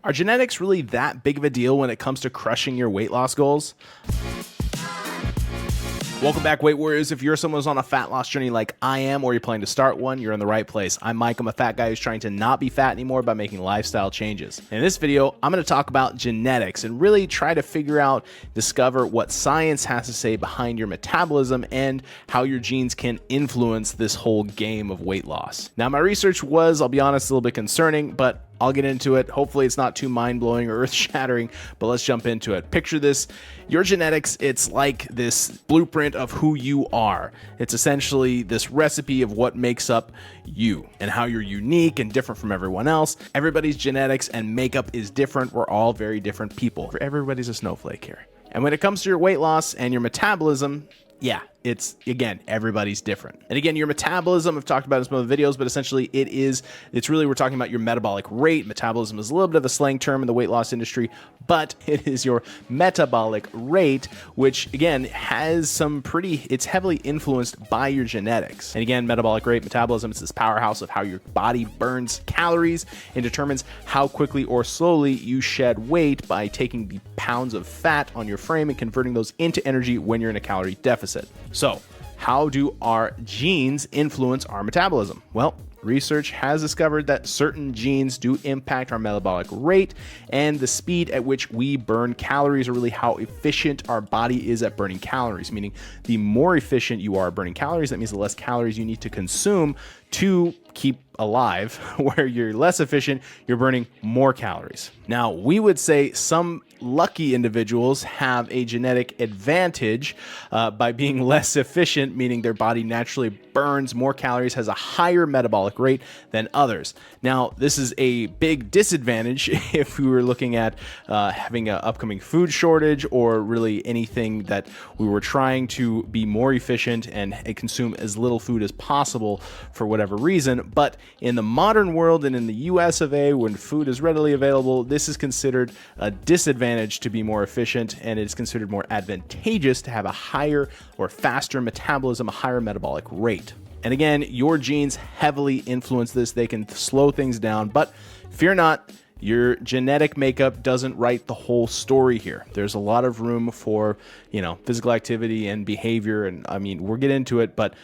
Are genetics really that big of a deal when it comes to crushing your weight loss goals? Welcome back, Weight Warriors. If you're someone who's on a fat loss journey like I am, or you're planning to start one, you're in the right place. I'm Mike. I'm a fat guy who's trying to not be fat anymore by making lifestyle changes. In this video, I'm going to talk about genetics and really try to figure out, discover what science has to say behind your metabolism and how your genes can influence this whole game of weight loss. Now, my research was, I'll be honest, a little bit concerning, but I'll get into it. Hopefully it's not too mind-blowing or earth-shattering, but let's jump into it. Picture this. Your genetics, it's like this blueprint of who you are. It's essentially this recipe of what makes up you and how you're unique and different from everyone else. Everybody's genetics and makeup is different. We're all very different people. Everybody's a snowflake here. And when it comes to your weight loss and your metabolism, yeah, it's, again, everybody's different. And again, your metabolism, I've talked about in some of the videos, but essentially it's really, we're talking about your metabolic rate. Metabolism is a little bit of a slang term in the weight loss industry, but it is your metabolic rate, which again, it's heavily influenced by your genetics. And again, metabolic rate, metabolism, it's this powerhouse of how your body burns calories and determines how quickly or slowly you shed weight by taking the pounds of fat on your frame and converting those into energy when you're in a calorie deficit. So, how do our genes influence our metabolism? Well, research has discovered that certain genes do impact our metabolic rate and the speed at which we burn calories, or really how efficient our body is at burning calories. Meaning, the more efficient you are burning calories, that means the less calories you need to consume to keep alive. Where you're less efficient, you're burning more calories. Now, we would say some lucky individuals have a genetic advantage by being less efficient, meaning their body naturally burns more calories, has a higher metabolic rate than others. Now, this is a big disadvantage if we were looking at having an upcoming food shortage, or really anything that we were trying to be more efficient and consume as little food as possible for whatever reason. But in the modern world and in the US of A, when food is readily available, this is considered a disadvantage to be more efficient, and it's considered more advantageous to have a higher or faster metabolism, a higher metabolic rate. And again, your genes heavily influence this. They can slow things down, but fear not, your genetic makeup doesn't write the whole story here. There's a lot of room for, physical activity and behavior. And I mean, we'll get into it, but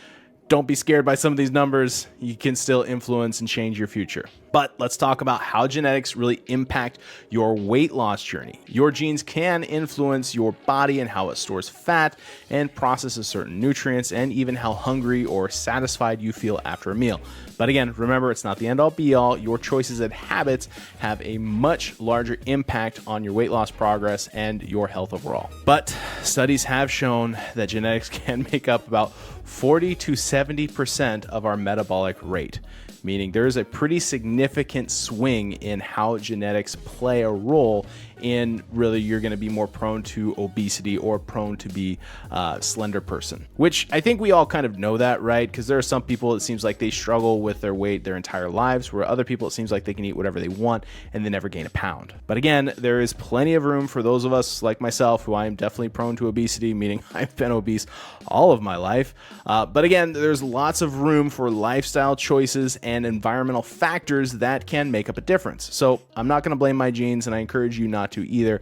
don't be scared by some of these numbers. You can still influence and change your future. But let's talk about how genetics really impact your weight loss journey. Your genes can influence your body and how it stores fat and processes certain nutrients, and even how hungry or satisfied you feel after a meal. But again, remember, it's not the end all be all. Your choices and habits have a much larger impact on your weight loss progress and your health overall. But studies have shown that genetics can make up about 40 to 70% of our metabolic rate, meaning there is a pretty significant swing in how genetics play a role in really you're going to be more prone to obesity or prone to be a slender person, which I think we all kind of know that, right? Because there are some people, it seems like they struggle with their weight their entire lives, where other people, it seems like they can eat whatever they want and they never gain a pound. But again, there is plenty of room for those of us like myself, who I am definitely prone to obesity, meaning I've been obese all of my life. But again, there's lots of room for lifestyle choices and environmental factors that can make up a difference. So I'm not going to blame my genes, and I encourage you not to either.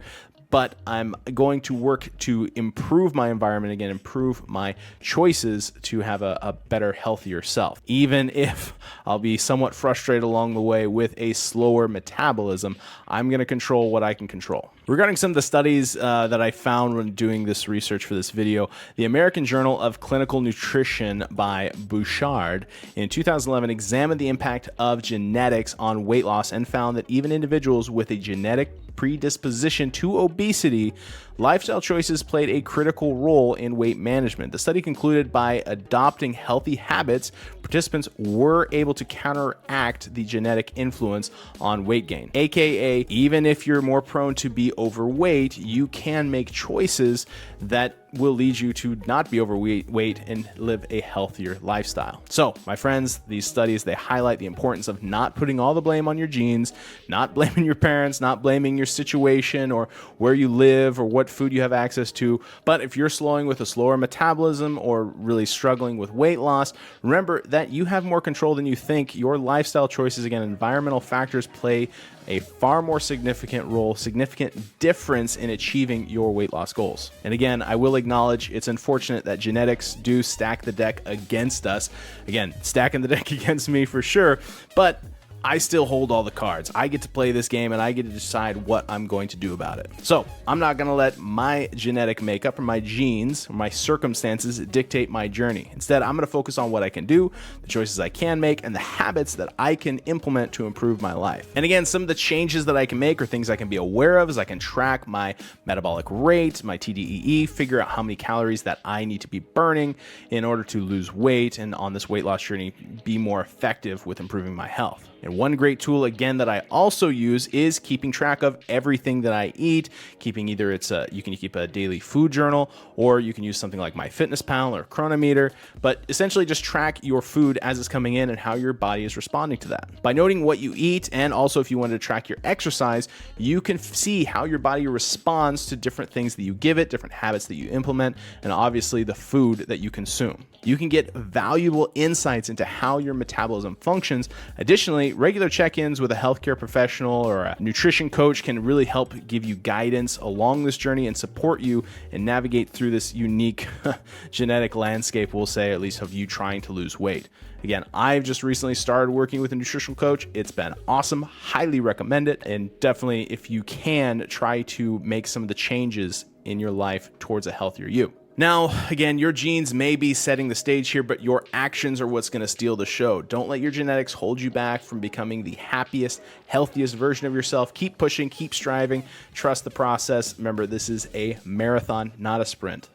But I'm going to work to improve my environment, again, improve my choices to have a better, healthier self. Even if I'll be somewhat frustrated along the way with a slower metabolism, I'm going to control what I can control. Regarding some of the studies that I found when doing this research for this video, the American Journal of Clinical Nutrition by Bouchard in 2011 examined the impact of genetics on weight loss and found that even individuals with a genetic predisposition to obesity, lifestyle choices played a critical role in weight management. The study concluded by adopting healthy habits, participants were able to counteract the genetic influence on weight gain. AKA, even if you're more prone to be overweight, you can make choices that will lead you to not be overweight and live a healthier lifestyle. So, my friends, these studies, they highlight the importance of not putting all the blame on your genes, not blaming your parents, not blaming your situation or where you live or what food you have access to. But if you're slowing with a slower metabolism or really struggling with weight loss, remember that you have more control than you think. Your lifestyle choices, again, environmental factors play a far more significant role, significant difference in achieving your weight loss goals. And again, I will acknowledge it's unfortunate that genetics do stack the deck against us. Again, stacking the deck against me for sure, but I still hold all the cards. I get to play this game and I get to decide what I'm going to do about it. So I'm not going to let my genetic makeup or my genes or my circumstances dictate my journey. Instead, I'm going to focus on what I can do, the choices I can make, and the habits that I can implement to improve my life. And again, some of the changes that I can make or things I can be aware of is I can track my metabolic rate, my TDEE, figure out how many calories that I need to be burning in order to lose weight and on this weight loss journey be more effective with improving my health. And one great tool, again, that I also use is keeping track of everything that I eat, keeping either you can keep a daily food journal, or you can use something like MyFitnessPal or Chronometer, but essentially just track your food as it's coming in and how your body is responding to that. By noting what you eat, and also if you wanted to track your exercise, you can see how your body responds to different things that you give it, different habits that you implement, and obviously the food that you consume. You can get valuable insights into how your metabolism functions. Additionally, regular check-ins with a healthcare professional or a nutrition coach can really help give you guidance along this journey and support you and navigate through this unique genetic landscape, we'll say, at least of you trying to lose weight. Again, I've just recently started working with a nutritional coach. It's been awesome. Highly recommend it. And definitely, if you can, try to make some of the changes in your life towards a healthier you. Now, again, your genes may be setting the stage here, but your actions are what's going to steal the show. Don't let your genetics hold you back from becoming the happiest, healthiest version of yourself. Keep pushing, keep striving, trust the process. Remember, this is a marathon, not a sprint.